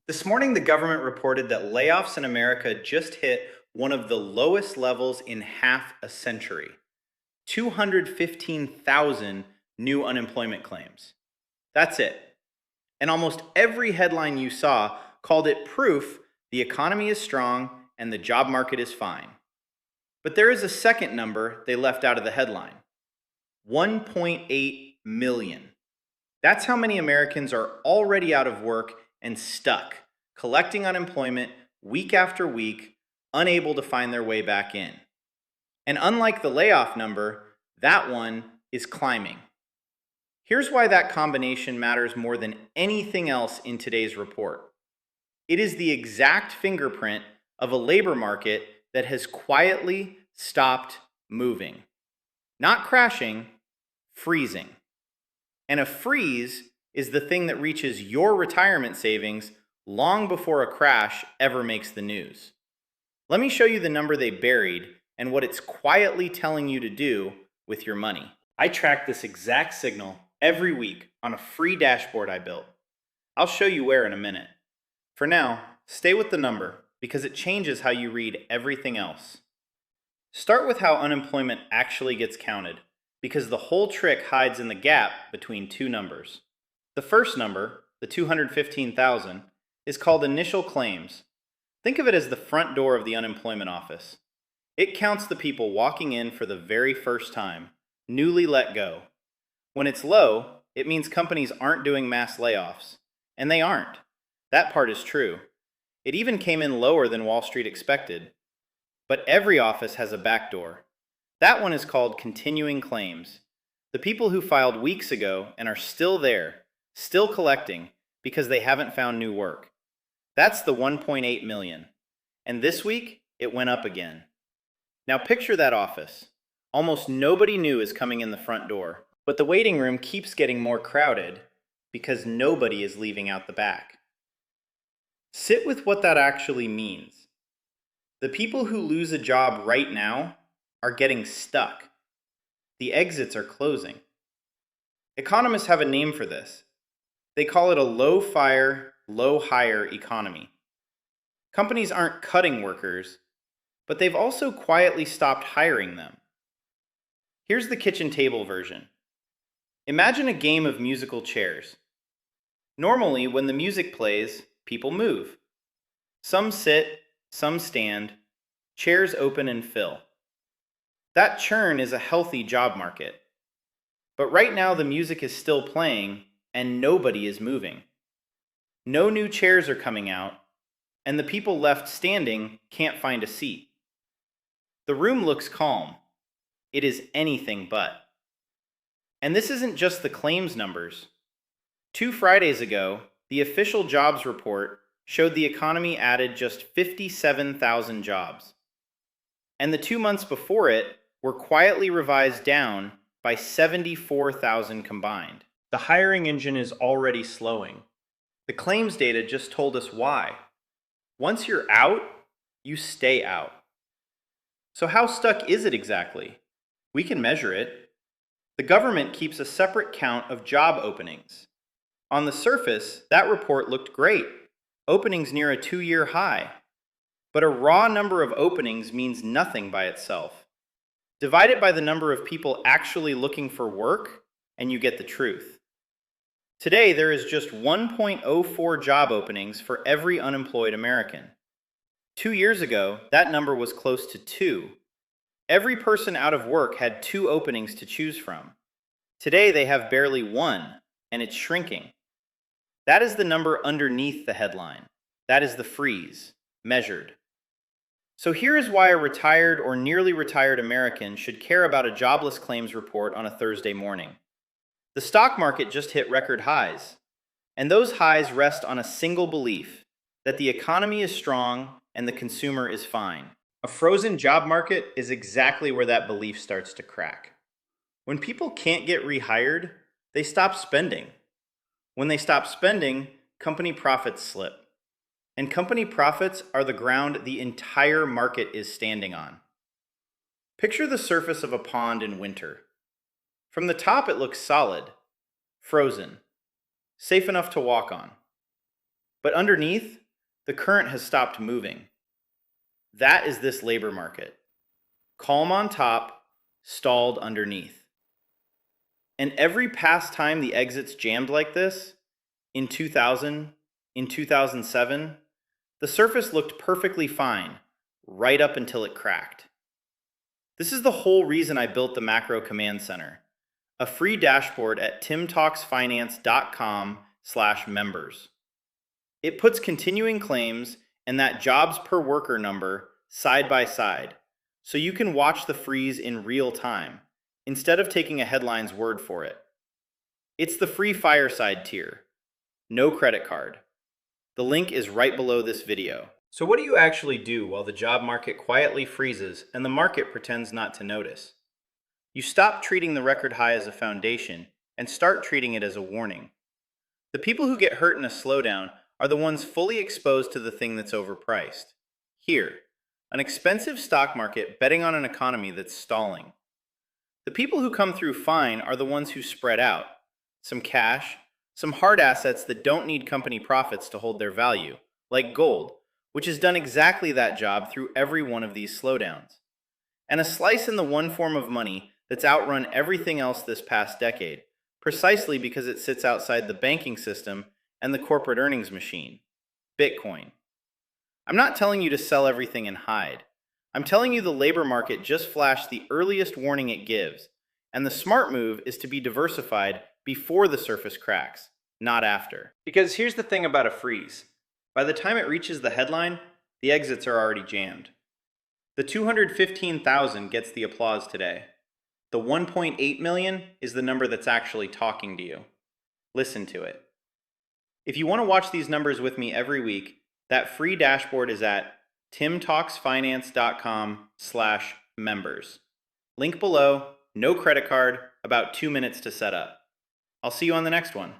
This morning, the government reported that layoffs in America just hit one of the lowest levels in half a century: 215,000 new unemployment claims. That's it. And almost every headline you saw called it proof the economy is strong and the job market is fine. But there is a second number they left out of the headline: 1.8 million. That's how many Americans are already out of work and stuck, collecting unemployment week after week, unable to find their way back in. And unlike the layoff number, that one is climbing. Here's why that combination matters more than anything else in today's report. It is the exact fingerprint of a labor market that has quietly stopped moving. Not crashing, freezing. And a freeze is the thing that reaches your retirement savings long before a crash ever makes the news. Let me show you the number they buried and what it's quietly telling you to do with your money. I track this exact signal every week on a free dashboard I built. I'll show you where in a minute. For now, stay with the number because it changes how you read everything else. Start with how unemployment actually gets counted, because the whole trick hides in the gap between two numbers. The first number, the 215,000, is called initial claims. Think of it as the front door of the unemployment office. It counts the people walking in for the very first time, newly let go. When it's low, it means companies aren't doing mass layoffs. And they aren't. That part is true. It even came in lower than Wall Street expected. But every office has a back door. That one is called continuing claims. The people who filed weeks ago and are still there, still collecting, because they haven't found new work. That's the 1.8 million. And this week, it went up again. Now picture that office. Almost nobody new is coming in the front door, but the waiting room keeps getting more crowded because nobody is leaving out the back. Sit with what that actually means. The people who lose a job right now are getting stuck. The exits are closing. Economists have a name for this. They call it a low fire, low hire economy. Companies aren't cutting workers, but they've also quietly stopped hiring them. Here's the kitchen table version. Imagine a game of musical chairs. Normally, when the music plays, people move. Some sit, some stand, chairs open and fill. That churn is a healthy job market. But right now the music is still playing and nobody is moving. No new chairs are coming out, and the people left standing can't find a seat. The room looks calm. It is anything but. And this isn't just the claims numbers. 2 Fridays ago, the official jobs report showed the economy added just 57,000 jobs. And the 2 months before it were quietly revised down by 74,000 combined. The hiring engine is already slowing. The claims data just told us why. Once you're out, you stay out. So how stuck is it exactly? We can measure it. The government keeps a separate count of job openings. On the surface, that report looked great. Openings near a 2-year high. But a raw number of openings means nothing by itself. Divide it by the number of people actually looking for work, and you get the truth. Today, there is just 1.04 job openings for every unemployed American. 2 years ago, that number was close to 2. Every person out of work had 2 openings to choose from. Today, they have barely 1, and it's shrinking. That is the number underneath the headline. That is the freeze, measured. So here is why a retired or nearly retired American should care about a jobless claims report on a Thursday morning. The stock market just hit record highs, and those highs rest on a single belief: that the economy is strong and the consumer is fine. A frozen job market is exactly where that belief starts to crack. When people can't get rehired, they stop spending. When they stop spending, company profits slip. And company profits are the ground the entire market is standing on. Picture the surface of a pond in winter. From the top, it looks solid, frozen, safe enough to walk on. But underneath, the current has stopped moving. That is this labor market. Calm on top, stalled underneath. And every past time the exits jammed like this, in 2000, in 2007, the surface looked perfectly fine, right up until it cracked. This is the whole reason I built the Macro Command Center, a free dashboard at timtalksfinance.com/members. It puts continuing claims and that jobs per worker number side by side, so you can watch the freeze in real time, instead of taking a headline's word for it. It's the free fireside tier. No credit card. The link is right below this video. So what do you actually do while the job market quietly freezes and the market pretends not to notice? You stop treating the record high as a foundation and start treating it as a warning. The people who get hurt in a slowdown are the ones fully exposed to the thing that's overpriced. Here, an expensive stock market betting on an economy that's stalling. The people who come through fine are the ones who spread out. Some cash, some hard assets that don't need company profits to hold their value, like gold, which has done exactly that job through every one of these slowdowns. And a slice in the one form of money that's outrun everything else this past decade, precisely because it sits outside the banking system and the corporate earnings machine, Bitcoin. I'm not telling you to sell everything and hide. I'm telling you the labor market just flashed the earliest warning it gives, and the smart move is to be diversified before the surface cracks, not after. Because here's the thing about a freeze. By the time it reaches the headline, the exits are already jammed. The 215,000 gets the applause today. The 1.8 million is the number that's actually talking to you. Listen to it. If you want to watch these numbers with me every week, that free dashboard is at timtalksfinance.com/members. Link below, no credit card, about 2 minutes to set up. I'll see you on the next one.